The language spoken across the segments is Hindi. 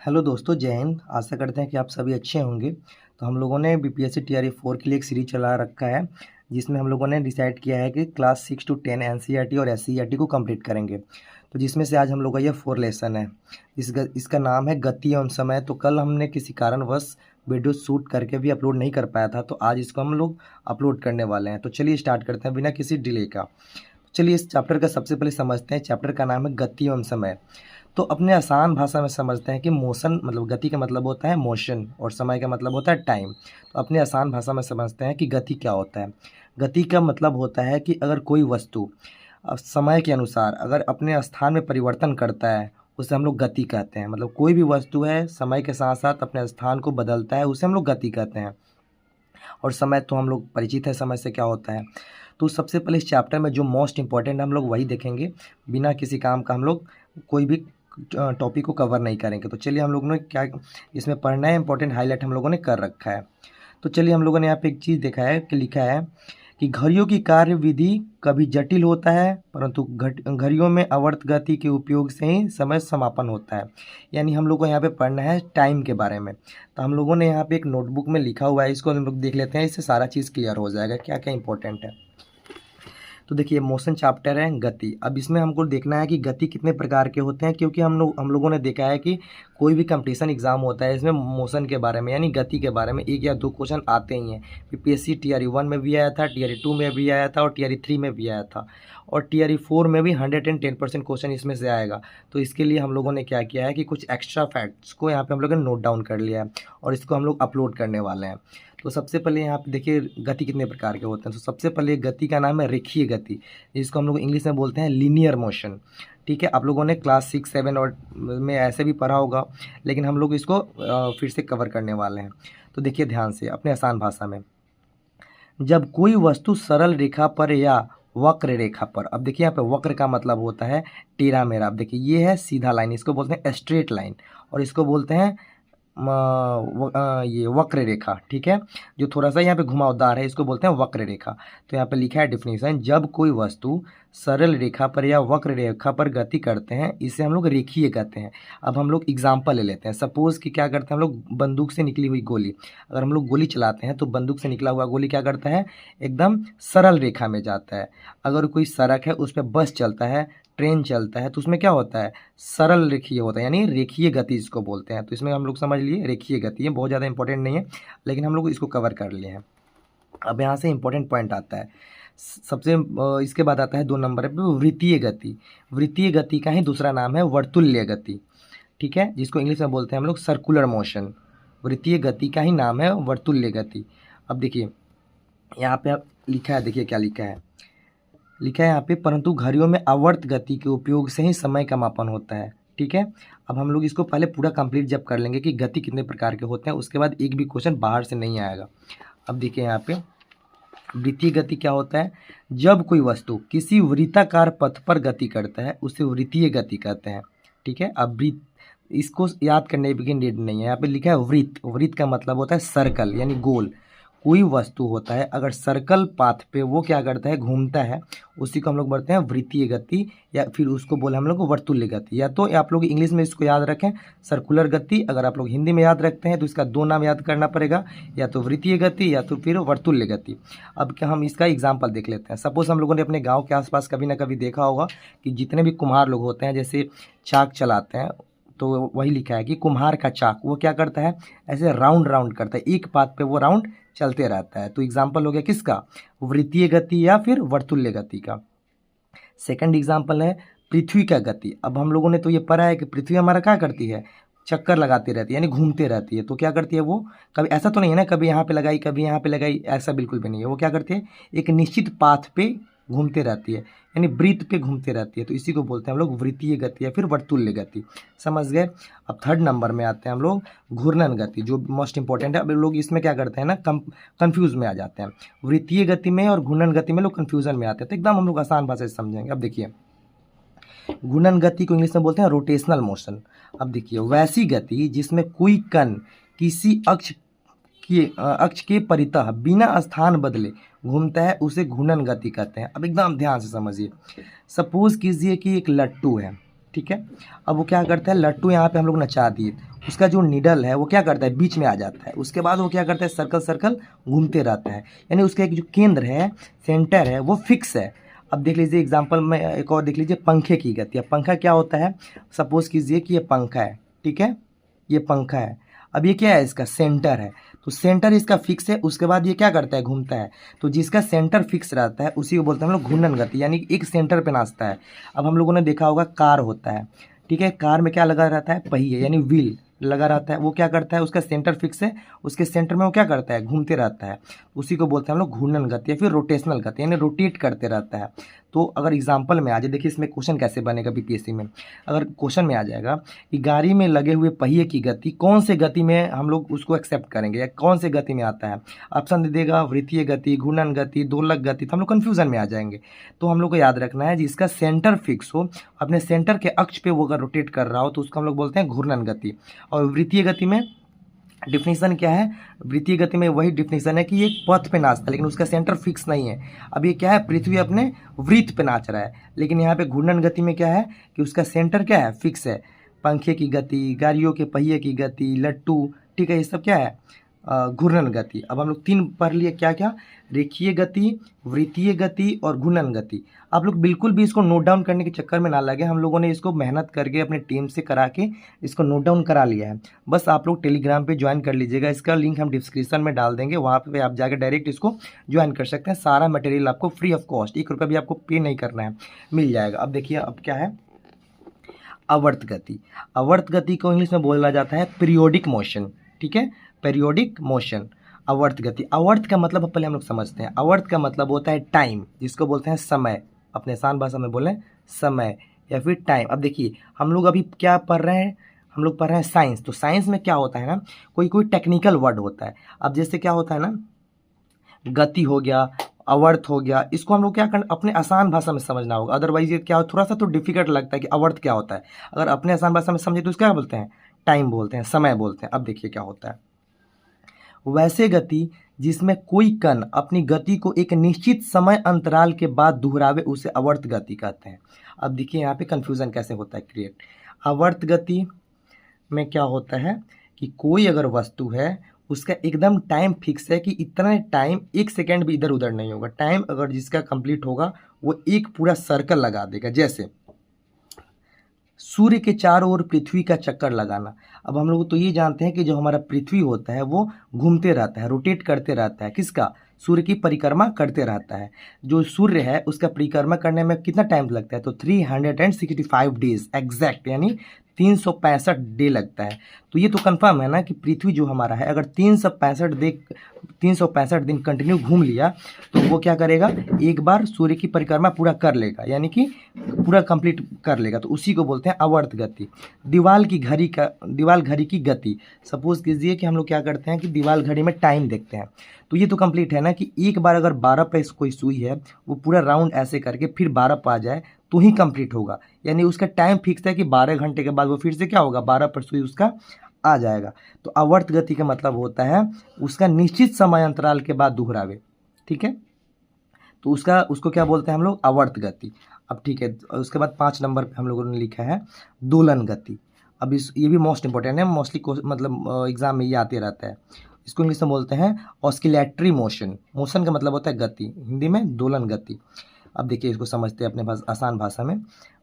हेलो दोस्तों, जय हिंद। आशा करते हैं कि आप सभी अच्छे होंगे। तो हम लोगों ने बीपीएससी टीआरई 4 के लिए एक सीरीज चला रखा है, जिसमें हम लोगों ने डिसाइड किया है कि क्लास 6 to 10 एनसीईआरटी और एससीईआरटी को कंप्लीट करेंगे। तो जिसमें से आज हम लोग का ये 4 लेसन है। इसका नाम है गति एवं समय। तो कल हमने किसी कारणवश वीडियो शूट करके भी अपलोड नहीं कर पाया था, तो आज इसको हम लोग अपलोड करने वाले हैं। तो चलिए स्टार्ट करते हैं बिना किसी डिले का। चलिए इस चैप्टर का सबसे पहले समझते हैं। चैप्टर का नाम है गति एवं समय। तो अपने आसान भाषा में समझते हैं कि मोशन मतलब गति का मतलब होता है मोशन और समय का मतलब होता है टाइम। तो अपने आसान भाषा में समझते हैं कि गति क्या होता है। गति का मतलब होता है कि अगर कोई वस्तु समय के अनुसार अगर अपने स्थान में परिवर्तन करता है, उसे हम लोग गति कहते हैं। मतलब कोई भी वस्तु है समय के साथ साथ अपने स्थान को बदलता है, उसे हम लोग गति कहते हैं। और समय तो हम लोग परिचित है समय से क्या होता है। तो सबसे पहले इस चैप्टर में जो मोस्ट इम्पॉर्टेंट हम लोग वही देखेंगे। बिना किसी काम का हम लोग कोई भी टॉपिक को कवर नहीं करेंगे। तो चलिए हम लोगों ने क्या इसमें पढ़ना है, इंपॉर्टेंट हाईलाइट हम लोगों ने कर रखा है। तो चलिए हम लोगों ने यहाँ पे एक चीज़ देखा है कि लिखा है कि घड़ियों की कार्य विधि कभी जटिल होता है, परंतु घड़ियों में आवर्त गति के उपयोग से ही समय समापन होता है। यानी हम लोग को यहाँ पे पढ़ना है टाइम के बारे में। तो हम लोगों ने यहाँ पे एक नोटबुक में लिखा हुआ है, इसको हम लोग देख लेते हैं। इससे सारा चीज़ क्लियर हो जाएगा क्या क्या इंपॉर्टेंट है। तो देखिए मोशन चैप्टर है गति। अब इसमें हमको देखना है कि गति कितने प्रकार के होते हैं, क्योंकि हम लोगों ने देखा है कि कोई भी कंपटीशन एग्जाम होता है इसमें मोशन के बारे में यानी गति के बारे में 1 या 2 क्वेश्चन आते ही हैं। बीपीएससी टीआरई 1 में भी आया था, टीआरई 2 में भी आया था और टीआरई 3 में भी आया था, और टीआरई 4 में भी 110% क्वेश्चन इसमें से आएगा। तो इसके लिए हम लोगों ने क्या किया है कि कुछ एक्स्ट्रा फैक्ट्स को यहाँ पे हम लोगों ने नोट डाउन कर लिया है और इसको हम लोग अपलोड करने वाले हैं। तो सबसे पहले यहाँ पे देखिए गति कितने प्रकार के होते हैं। तो सबसे पहले गति का नाम है रेखीय गति, जिसको हम लोग इंग्लिश में बोलते हैं लीनियर मोशन। ठीक है, आप लोगों ने क्लास 6, 7 और में ऐसे भी पढ़ा होगा, लेकिन हम लोग इसको फिर से कवर करने वाले हैं। तो देखिए ध्यान से अपने आसान भाषा में, जब कोई वस्तु सरल रेखा पर या वक्र रेखा पर, अब देखिए यहाँ पे वक्र का मतलब होता है टेढ़ा मेढ़ा। अब देखिए ये है सीधा लाइन, इसको बोलते हैं स्ट्रेट लाइन, और इसको बोलते हैं ये वक्र रेखा। ठीक है, जो थोड़ा सा यहाँ पे घुमावदार है इसको बोलते हैं वक्र रेखा। तो यहाँ पे लिखा है डिफिनीशन, जब कोई वस्तु सरल रेखा पर या वक्र रेखा पर गति करते हैं इसे हम लोग रेखीय कहते हैं। अब हम लोग एग्जाम्पल ले लेते हैं। सपोज कि क्या करते हैं हम लोग, बंदूक से निकली हुई गोली, अगर हम लोग गोली चलाते हैं तो बंदूक से निकला हुआ गोली क्या करता है, एकदम सरल रेखा में जाता है। अगर कोई सड़क है उस पर बस चलता है, ट्रेन चलता है, तो उसमें क्या होता है, सरल रेखीय होता है, यानी रेखीय गति इसको बोलते हैं। तो इसमें हम लोग समझ लिए रेखीय गति है, बहुत ज़्यादा इंपॉर्टेंट नहीं है, लेकिन हम लोग इसको कवर कर लिए हैं। अब यहाँ से इंपॉर्टेंट पॉइंट आता है सबसे इसके बाद आता है 2 नंबर पे वृत्तीय गति। वृत्तीय गति का ही दूसरा नाम है वर्तुल्य गति। ठीक है, जिसको इंग्लिश में बोलते हैं हम लोग सर्कुलर मोशन। वृत्तीय गति का ही नाम है वर्तुल्य गति। अब देखिए यहाँ पे आप लिखा है, देखिए क्या लिखा है, लिखा है यहाँ पे, परंतु घड़ियों में आवर्त गति के उपयोग से ही समय का मापन होता है। ठीक है, अब हम लोग इसको पहले पूरा कंप्लीट जब कर लेंगे कि गति कितने प्रकार के होते हैं, उसके बाद एक भी क्वेश्चन बाहर से नहीं आएगा। अब देखिए यहाँ पे वृत्तीय गति क्या होता है, जब कोई वस्तु किसी वृत्ताकार पथ पर गति करता है उसे वृत्तीय गति कहते हैं। ठीक है, अब वृत्त इसको याद करने की नीड नहीं है। यहाँ पे लिखा है वृत्त, वृत्त का मतलब होता है सर्कल यानी गोल। कोई वस्तु होता है अगर सर्कल पाथ पे वो क्या करता है, घूमता है, उसी को हम लोग बोलते हैं वृत्तीय गति, या फिर उसको बोले हम लोग वर्तुल्य गति। या तो आप लोग इंग्लिश में इसको याद रखें सर्कुलर गति, अगर आप लोग हिंदी में याद रखते हैं तो इसका 2 नाम याद करना पड़ेगा, या तो वृत्तीय गति या तो फिर वर्तुल्य गति। अब क्या हम इसका एग्जाम्पल देख लेते हैं। सपोज हम लोगों ने अपने गाँव के आसपास कभी ना कभी देखा होगा कि जितने भी कुम्हार लोग होते हैं जैसे चाक चलाते हैं, तो वही लिखा है कि कुम्हार का चाक वो क्या करता है, ऐसे राउंड राउंड करता है, एक पाथ पे वो राउंड चलते रहता है। तो एग्जाम्पल हो गया किसका, वृत्तीय गति या फिर वर्तुल्य गति का। सेकंड एग्जाम्पल है पृथ्वी का गति। अब हम लोगों ने तो ये पढ़ा है कि पृथ्वी हमारा क्या करती है, चक्कर लगाती रहती है यानी घूमते रहती है। तो क्या करती है वो, कभी ऐसा तो नहीं है ना कभी यहाँ पे लगाई कभी यहाँ पे लगाई, ऐसा बिल्कुल भी नहीं है। वो क्या करती है, एक निश्चित पाथ पे घूमते रहती है यानी वृत्त पे घूमते रहती है। तो इसी को बोलते हैं हम लोग वृत्तीय गति या फिर वर्तुल्य गति। समझ गए। अब थर्ड नंबर में आते हैं हम लोग घूर्णन गति, जो मोस्ट इंपॉर्टेंट है। अब लोग इसमें क्या करते हैं ना, कंफ्यूज में आ जाते हैं। वृत्तीय गति में और घूर्णन गति में लोग कंफ्यूजन में आते हैं। तो एकदम हम लोग आसान भाषा से समझेंगे। अब देखिए घूर्णन गति को इंग्लिश में बोलते हैं रोटेशनल मोशन। अब देखिए वैसी गति जिसमें कोई कण किसी अक्ष के परितः बिना स्थान बदले घूमता है उसे घूर्णन गति कहते हैं। अब एकदम ध्यान से समझिए। सपोज कीजिए कि एक लट्टू है, ठीक है। अब वो क्या करता है, लट्टू यहाँ पे हम लोग नचा दिए, उसका जो नीडल है वो क्या करता है, बीच में आ जाता है। उसके बाद वो क्या करता है, सर्कल सर्कल घूमते रहता है, यानी उसका एक जो केंद्र है, सेंटर है, वो फिक्स है। अब देख लीजिए एग्जाम्पल में एक और देख लीजिए, पंखे की गति। अब पंखा क्या होता है, सपोज कीजिए कि ये पंखा है, ठीक है, ये पंखा है। अब ये क्या है, इसका सेंटर है, तो सेंटर इसका फिक्स है, उसके बाद ये क्या करता है, घूमता है। तो जिसका सेंटर फिक्स रहता है उसी को बोलते हैं हम लोग घूर्णन गति, यानी एक सेंटर पे नाचता है। अब हम लोगों ने देखा होगा कार होता है, ठीक है, कार में क्या लगा रहता है, पहिए यानी व्हील लगा रहता है। वो क्या करता है, उसका सेंटर फिक्स है, उसके सेंटर में वो क्या करता है, घूमते रहता है। उसी को बोलते हैं हम लोग घूर्णन गति या फिर रोटेशनल गति, यानी रोटेट करते रहता है। तो अगर एग्जाम्पल में आ जाए, देखिए इसमें क्वेश्चन कैसे बनेगा बीपीएससी में। अगर क्वेश्चन में आ जाएगा कि गाड़ी में लगे हुए पहिए की गति कौन से गति में हम लोग उसको एक्सेप्ट करेंगे, या कौन से गति में आता है, ऑप्शन दे देगा वृत्तीय गति, घूर्णन गति, दोलक गति, तो हम लोग कन्फ्यूजन में आ जाएंगे। तो हम लोग को याद रखना है जिसका सेंटर फिक्स हो, अपने सेंटर के अक्ष पे वो अगर रोटेट कर रहा हो तो उसको हम लोग बोलते हैं घूर्णन गति। और वृत्तीय गति में डिफिनीशन क्या है, वृत्तीय गति में वही डिफिनीशन है कि ये एक पथ पे नाचता है लेकिन उसका सेंटर फिक्स नहीं है। अब ये क्या है, पृथ्वी अपने वृत्त पे नाच रहा है, लेकिन यहाँ पे घूर्णन गति में क्या है कि उसका सेंटर क्या है, फिक्स है। पंखे की गति, गाड़ियों के पहिए की गति, लट्टू, ठीक है, ये सब क्या है, घूर्णन गति। अब हम लोग 3 पढ़ लिए, क्या क्या, रेखीय गति, वृत्तीय गति और घूर्णन गति। आप लोग बिल्कुल भी इसको नोट डाउन करने के चक्कर में ना लगे, हम लोगों ने इसको मेहनत करके अपने टीम से करा के इसको नोट डाउन करा लिया है। बस आप लोग टेलीग्राम पे ज्वाइन कर लीजिएगा, इसका लिंक हम डिस्क्रिप्शन में डाल देंगे, वहाँ पे आप जाकर डायरेक्ट इसको ज्वाइन कर सकते हैं। सारा मटेरियल आपको फ्री ऑफ कॉस्ट, 1 रुपया भी आपको पे नहीं करना है, मिल जाएगा। अब देखिए अब क्या है, आवर्त गति। आवर्त गति को इंग्लिश में बोला जाता है पीरियोडिक मोशन, ठीक है, पीरियोडिक मोशन, आवर्त गति। आवर्त का मतलब पहले हम लोग समझते हैं। आवर्त का मतलब होता है टाइम, जिसको बोलते हैं समय, अपने आसान भाषा में बोलें समय या फिर टाइम। अब देखिए हम लोग अभी क्या पढ़ रहे हैं, हम लोग पढ़ रहे हैं साइंस। तो साइंस में क्या होता है ना, कोई कोई टेक्निकल वर्ड होता है। अब जैसे क्या होता है ना, गति हो गया, आवर्त हो गया, इसको हम लोग क्या करना, अपने आसान भाषा में समझना होगा, अदरवाइज ये क्या हो, थोड़ा सा तो डिफिकल्ट लगता है कि आवर्त क्या होता है। अगर अपने आसान भाषा में समझे तो इसको क्या बोलते हैं, टाइम बोलते हैं, समय बोलते हैं। अब देखिए क्या होता है, वैसे गति जिसमें कोई कण अपनी गति को एक निश्चित समय अंतराल के बाद दोहरावे उसे आवर्त गति कहते हैं। अब देखिए यहाँ पे कंफ्यूजन कैसे होता है क्रिएट। आवर्त गति में क्या होता है कि कोई अगर वस्तु है उसका एकदम टाइम फिक्स है कि इतना टाइम, 1 सेकेंड भी इधर उधर नहीं होगा। टाइम अगर जिसका कंप्लीट होगा वो एक पूरा सर्कल लगा देगा, जैसे सूर्य के चारों ओर पृथ्वी का चक्कर लगाना। अब हम लोग तो ये जानते हैं कि जो हमारा पृथ्वी होता है वो घूमते रहता है, रोटेट करते रहता है, किसका, सूर्य की परिक्रमा करते रहता है। जो सूर्य है उसका परिक्रमा करने में कितना टाइम लगता है, तो 365 डेज एग्जैक्ट, यानी 365 डे लगता है। तो ये तो कंफर्म है ना कि पृथ्वी जो हमारा है अगर 365 दिन कंटिन्यू घूम लिया तो वो क्या करेगा, एक बार सूर्य की परिक्रमा पूरा कर लेगा, यानी कि पूरा कंप्लीट कर लेगा। तो उसी को बोलते हैं आवर्त गति। दीवाल घड़ी की गति, सपोज कीजिए कि हम लोग क्या करते हैं कि दीवाल घड़ी में टाइम देखते हैं, तो ये तो कंप्लीट है ना कि एक बार अगर 12 पे कोई सुई है वो पूरा राउंड ऐसे करके फिर 12 पे आ जाए तो ही कंप्लीट होगा, यानी उसका टाइम फिक्स है कि 12 घंटे के बाद वो फिर से क्या होगा, 12 पर सुई उसका आ जाएगा। तो आवर्त गति का मतलब होता है उसका निश्चित समय अंतराल के बाद दोहरावे, ठीक है, तो उसको क्या बोलते हैं हम लोग, आवर्त गति। अब ठीक है, उसके बाद 5 नंबर पे हम लोगों ने लिखा है दोलन गति। अब ये भी मोस्ट इंपॉर्टेंट है, मोस्टली मतलब एग्जाम में ये आते रहता है। इसको इंग्लिश में बोलते हैं ऑस्किलेटरी मोशन। मोशन का मतलब होता है गति, हिंदी में दोलन गति। अब देखिए इसको समझते हैं अपने आसान भाषा में।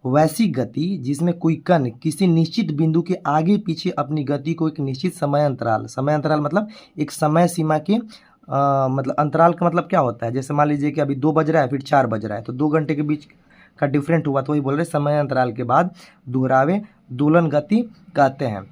वैसी गति जिसमें कोई कण किसी निश्चित बिंदु के आगे पीछे अपनी गति को एक निश्चित समय अंतराल मतलब एक समय सीमा के मतलब अंतराल का मतलब क्या होता है, जैसे मान लीजिए कि अभी 2 बज रहा है फिर 4 बज रहा है, तो 2 घंटे के बीच का डिफरेंट हुआ, तो वही बोल रहे समय अंतराल के बाद दोहरावे दोलन गति कहते हैं।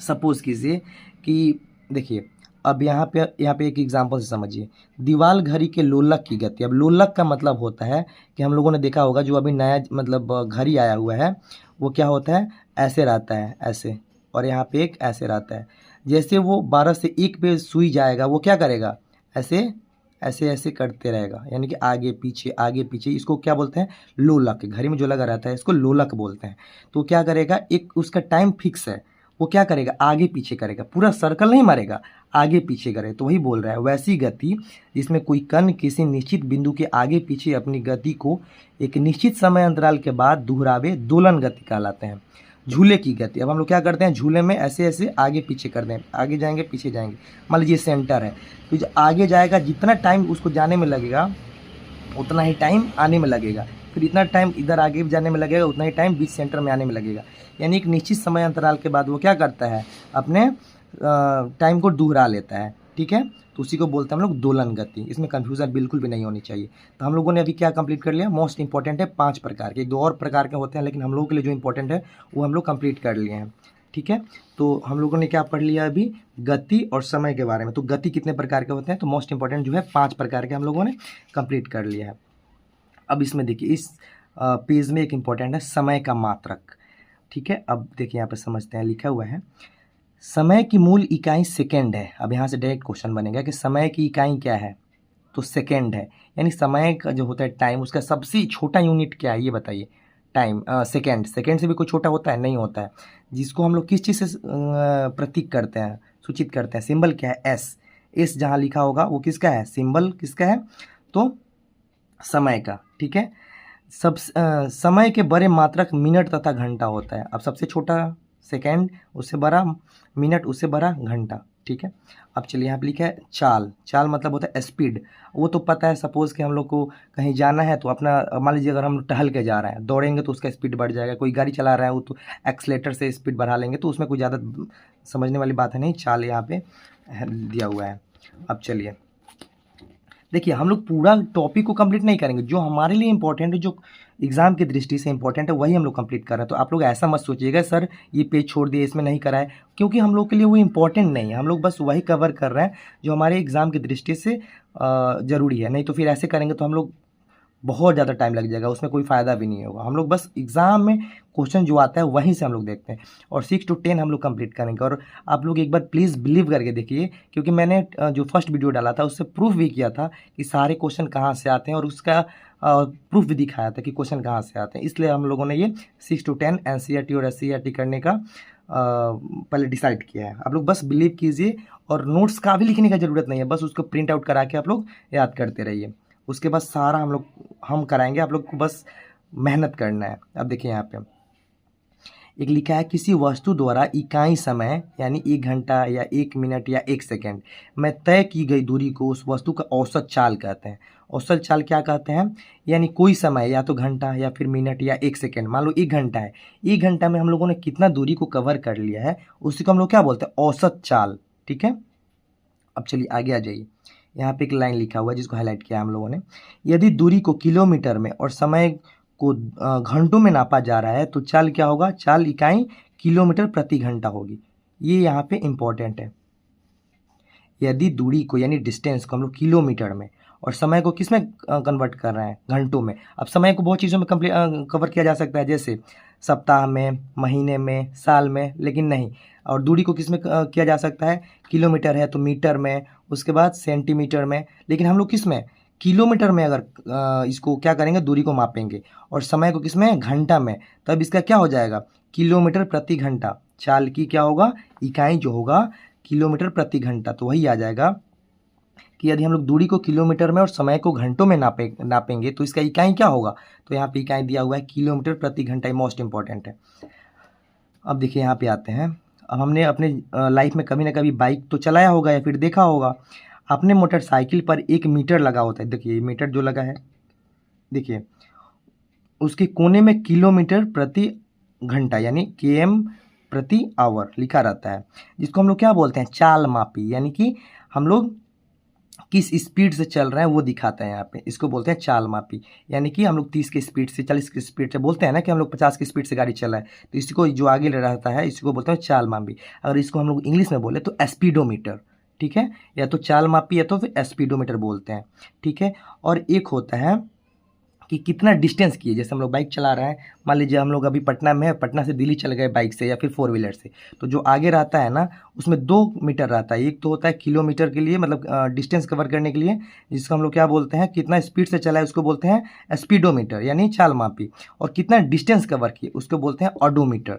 सपोज कीजिए कि देखिए अब यहाँ पे एक एग्जांपल से समझिए, दीवाल घड़ी के लोलक की गति। अब लोलक का मतलब होता है कि हम लोगों ने देखा होगा जो अभी नया मतलब घड़ी आया हुआ है वो क्या होता है, ऐसे रहता है ऐसे, और यहाँ पे एक ऐसे रहता है। जैसे वो 12 से 1 पे सुई जाएगा वो क्या करेगा, ऐसे ऐसे ऐसे करते रहेगा, यानी कि आगे पीछे। इसको क्या बोलते हैं, लोलक। घड़ी में जो लगा रहता है इसको लोलक बोलते हैं। तो क्या करेगा, एक उसका टाइम फिक्स है, वो क्या करेगा, आगे पीछे करेगा, पूरा सर्कल नहीं मारेगा, आगे पीछे करे। तो वही बोल रहा है, वैसी गति जिसमें कोई कण किसी निश्चित बिंदु के आगे पीछे अपनी गति को एक निश्चित समय अंतराल के बाद दोहरावे, दोलन गति कहलाते हैं। झूले की गति, अब हम लोग क्या करते हैं, झूले में ऐसे ऐसे आगे पीछे कर दें, आगे जाएंगे पीछे जाएंगे। मान लीजिए सेंटर है, तो जो आगे जाएगा जितना टाइम उसको जाने में लगेगा उतना ही टाइम आने में लगेगा, फिर इतना टाइम इधर आगे जाने में लगेगा, उतना ही टाइम बीच सेंटर में आने में लगेगा। यानी एक निश्चित समय अंतराल के बाद वो क्या करता है, अपने टाइम को दोहरा लेता है। ठीक है, तो उसी को बोलते हैं हम लोग दोलन गति। इसमें कन्फ्यूज़न बिल्कुल भी नहीं होनी चाहिए। तो हम लोगों ने अभी क्या कंप्लीट कर लिया, मोस्ट इंपॉर्टेंट है 5 प्रकार के, 2 और प्रकार के होते हैं लेकिन हम लोगों के लिए जो इंपॉर्टेंट है वो हम लोग कंप्लीट कर लिए हैं। ठीक है, तो हम लोगों ने क्या पढ़ लिया अभी, गति और समय के बारे में। तो गति कितने प्रकार के होते हैं, तो मोस्ट इंपॉर्टेंट जो है 5 प्रकार के हम लोगों ने कंप्लीट कर लिया है। अब इसमें देखिए, इस पेज में एक इम्पॉर्टेंट है समय का मात्रक। ठीक है, अब देखिए यहाँ पे समझते हैं, लिखा हुआ है समय की मूल इकाई सेकेंड है। अब यहाँ से डायरेक्ट क्वेश्चन बनेगा कि समय की इकाई क्या है, तो सेकेंड है। यानी समय का जो होता है टाइम, उसका सबसे छोटा यूनिट क्या है ये बताइए, टाइम सेकेंड। सेकेंड से भी कोई छोटा होता है, नहीं होता है। जिसको हम लोग किस चीज़ से प्रतीक करते हैं, सूचित करते हैं, सिंबल क्या है, एस। एस जहाँ लिखा होगा वो किसका है, सिंबल किसका है, तो समय का। ठीक है, समय के बड़े मात्रक मिनट तथा घंटा होता है। अब सबसे छोटा सेकेंड, उससे बड़ा मिनट, उससे बड़ा घंटा। ठीक है, अब चलिए यहाँ पे लिखा है चाल। चाल मतलब होता है स्पीड। वो तो पता है, सपोज़ कि हम लोग को कहीं जाना है तो अपना, मान लीजिए अगर हम टहल के जा रहे हैं, दौड़ेंगे तो उसका स्पीड बढ़ जाएगा। कोई गाड़ी चला रहा है वो तो एक्सलेटर से स्पीड बढ़ा लेंगे, तो उसमें कोई ज़्यादा समझने वाली बात है नहीं। चाल यहाँ पे दिया हुआ है। अब चलिए देखिए, हम लोग पूरा टॉपिक को कंप्लीट नहीं करेंगे, जो हमारे लिए इंपॉर्टेंट है, जो एग्जाम की दृष्टि से इंपॉर्टेंट है, वही हम लोग कंप्लीट कर रहे हैं। तो आप लोग ऐसा मत सोचिएगा सर ये पेज छोड़ दिए, इसमें नहीं करा है, क्योंकि हम लोग के लिए वो इंपॉर्टेंट नहीं है। हम लोग बस वही कवर कर रहे हैं जो हमारे एग्जाम की दृष्टि से ज़रूरी है। नहीं तो फिर ऐसे करेंगे तो हम लोग बहुत ज़्यादा टाइम लग जाएगा, उसमें कोई फ़ायदा भी नहीं होगा। हम लोग बस एग्ज़ाम में क्वेश्चन जो आता है वहीं से हम लोग देखते हैं, और 6 to 10 हम लोग कंप्लीट करेंगे। और आप लोग एक बार प्लीज़ बिलीव करके देखिए, क्योंकि मैंने जो फर्स्ट वीडियो डाला था उससे प्रूफ भी किया था कि सारे क्वेश्चन कहाँ से आते हैं, और उसका प्रूफ भी दिखाया था कि क्वेश्चन कहाँ से आते हैं। इसलिए हम लोगों ने ये 6 to 10 NCERT और SCERT करने का पहले डिसाइड किया है। आप लोग बस बिलीव कीजिए, और नोट्स का भी लिखने की ज़रूरत नहीं है, बस उसको प्रिंट आउट करा के आप लोग याद करते रहिए। उसके बाद सारा हम कराएंगे, आप लोग को बस मेहनत करना है। अब देखिए यहाँ पे एक लिखा है, किसी वस्तु द्वारा इकाई समय यानी 1 घंटा या 1 मिनट या 1 सेकेंड में तय की गई दूरी को उस वस्तु का औसत चाल कहते हैं। औसत चाल क्या कहते हैं, यानी कोई समय या तो घंटा या फिर मिनट या 1 सेकेंड। मान लो 1 घंटा है, 1 घंटा में हम लोगों ने कितना दूरी को कवर कर लिया है, उसी को हम लोग क्या बोलते हैं, औसत चाल। ठीक है, अब चलिए आगे आ जाइए। यहाँ पे एक लाइन लिखा हुआ है जिसको हाईलाइट किया हम लोगों ने, यदि दूरी को किलोमीटर में और समय को घंटों में नापा जा रहा है तो चाल क्या होगा, चाल इकाई किलोमीटर प्रति घंटा होगी। ये यहाँ पे इम्पोर्टेंट है। यदि दूरी को यानी डिस्टेंस को हम लोग किलोमीटर में और समय को किस में कन्वर्ट कर रहे हैं, घंटों में। अब समय को बहुत चीज़ों में कवर किया जा सकता है, जैसे सप्ताह में, महीने में, साल में, लेकिन नहीं। और दूरी को किस में किया जा सकता है, किलोमीटर है तो मीटर में, उसके बाद सेंटीमीटर में, लेकिन हम लोग किस में, किलोमीटर में अगर इसको क्या करेंगे, दूरी को मापेंगे, और समय को किस में, घंटा में, तब इसका क्या हो जाएगा, किलोमीटर प्रति घंटा। चाल की क्या होगा, इकाई जो होगा किलोमीटर प्रति घंटा। तो वही आ जाएगा कि यदि हम लोग दूरी को किलोमीटर में और समय को घंटों में नापेंगे तो इसका इकाई क्या होगा, तो यहाँ पे इकाई दिया हुआ है किलोमीटर प्रति घंटा। मोस्ट इंपॉर्टेंट है। अब देखिए यहाँ पे आते हैं। अब हमने अपने लाइफ में कभी ना कभी बाइक तो चलाया होगा या फिर देखा होगा। अपने मोटरसाइकिल पर एक मीटर लगा होता है, देखिए मीटर जो लगा है, देखिए उसके कोने में किलोमीटर प्रति घंटा यानी km प्रति आवर लिखा रहता है, जिसको हम लोग क्या बोलते हैं, चाल मापी। यानी कि हम लोग किस स्पीड से चल रहे हैं वो दिखाता है यहाँ पे, इसको बोलते हैं चाल मापी। यानी कि हम लोग 30 की स्पीड से, 40 की स्पीड से, बोलते हैं ना कि हम लोग 50 की स्पीड से गाड़ी चला है, तो इसको जो आगे रहता है इसको बोलते हैं चाल मापी। अगर इसको हम लोग इंग्लिश में बोले तो स्पीडोमीटर। ठीक है, या तो चाल मापी या तो फिर स्पीडोमीटर बोलते हैं। ठीक है, और एक होता है कि कितना डिस्टेंस किए, जैसे हम लोग बाइक चला रहे हैं, मान लीजिए हम लोग अभी पटना में है, पटना से दिल्ली चल गए बाइक से या फिर 4 व्हीलर से, तो जो आगे रहता है ना उसमें 2 मीटर रहता है। एक तो होता है किलोमीटर के लिए, मतलब डिस्टेंस कवर करने के लिए, जिसको हम लोग क्या बोलते हैं, कितना स्पीड से चला है उसको बोलते हैं स्पीडोमीटर यानी चाल मापी। और कितना डिस्टेंस कवर किए उसको बोलते हैं ऑडोमीटर,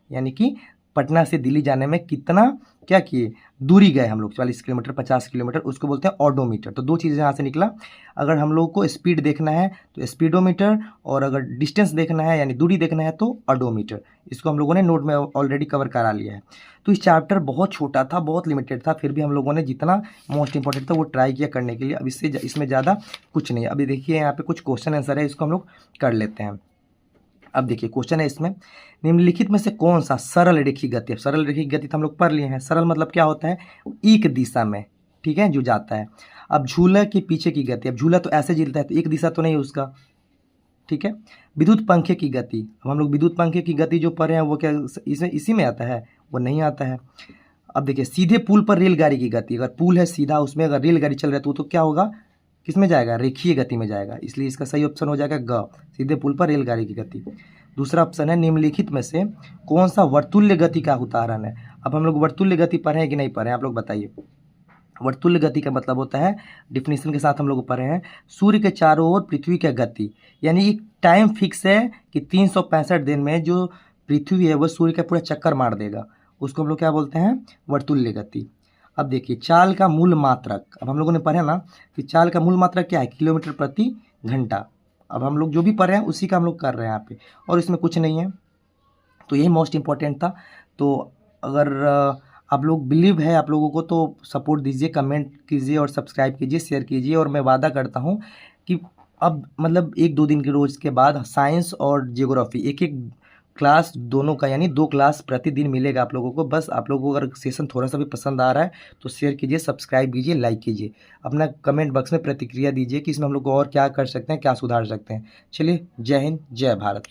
यानी कि पटना से दिल्ली जाने में कितना क्या किए, दूरी गए हम लोग, 40 किलोमीटर 50 किलोमीटर, उसको बोलते हैं ऑडोमीटर। तो 2 चीज़ें यहाँ से निकला। अगर हम लोग को स्पीड देखना है तो स्पीडोमीटर, और अगर डिस्टेंस देखना है यानी दूरी देखना है तो ऑडोमीटर। इसको हम लोगों ने नोट में ऑलरेडी कवर करा लिया है। तो इस चैप्टर बहुत छोटा था, बहुत लिमिटेड था, फिर भी हम लोगों ने जितना मोस्ट इंपॉर्टेंट था वो ट्राई किया करने के लिए। अब इसमें ज़्यादा कुछ नहीं है। अभी देखिए यहाँ पे कुछ क्वेश्चन आंसर है, इसको हम लोग कर लेते हैं। अब देखिए क्वेश्चन है इसमें, निम्नलिखित में से कौन सा सरल रेखीय गति। अब सरल रेखीय गति तो हम लोग पढ़ लिए हैं। सरल मतलब क्या होता है, एक दिशा में, ठीक है, जो जाता है। अब झूला के पीछे की गति, अब झूला तो ऐसे झूलता है तो एक दिशा तो नहीं है उसका, ठीक है। विद्युत पंखे की गति, अब हम लोग विद्युत पंखे की गति जो पढ़े हैं वो क्या इसी में आता है, वो नहीं आता है। अब देखिए सीधे पुल पर रेलगाड़ी की गति, अगर पुल है सीधा, उसमें अगर रेलगाड़ी चल रहा है तो क्या होगा, किस में जाएगा, रेखीय गति में जाएगा, इसलिए इसका सही ऑप्शन हो जाएगा ग, सीधे पुल पर रेलगाड़ी की गति। दूसरा ऑप्शन है, निम्नलिखित में से कौन सा वर्तुल्य गति का उदाहरण है। अब हम लोग वर्तुल्य गति पढ़े हैं कि नहीं पढ़े हैं, आप लोग बताइए। वर्तुल्य गति का मतलब होता है, डिफिनीशन के साथ हम लोग पढ़े हैं, सूर्य के चारों ओर पृथ्वी की गति, यानी एक टाइम फिक्स है कि 365 दिन में जो पृथ्वी है वह सूर्य का पूरा चक्कर मार देगा, उसको हम लोग क्या बोलते हैं, वर्तुल्य गति। अब देखिए चाल का मूल मात्रक, अब हम लोगों ने पढ़ा ना कि चाल का मूल मात्रक क्या है, किलोमीटर प्रति घंटा। अब हम लोग जो भी पढ़ रहे हैं उसी का हम लोग कर रहे हैं यहाँ पे, और इसमें कुछ नहीं है। तो यही मोस्ट इम्पॉर्टेंट था। तो अगर आप लोग बिलीव है आप लोगों को तो सपोर्ट दीजिए, कमेंट कीजिए और सब्सक्राइब कीजिए, शेयर कीजिए। और मैं वादा करता हूँ कि अब मतलब 1-2 दिन के रोज़ के बाद साइंस और जियोग्राफी एक क्लास दोनों का, यानी 2 क्लास प्रतिदिन मिलेगा आप लोगों को। बस आप लोगों को अगर सेशन थोड़ा सा भी पसंद आ रहा है तो शेयर कीजिए, सब्सक्राइब कीजिए, लाइक कीजिए, अपना कमेंट बॉक्स में प्रतिक्रिया दीजिए कि इसमें हम लोग को और क्या कर सकते हैं, क्या सुधार सकते हैं। चलिए, जय हिंद, जय भारत।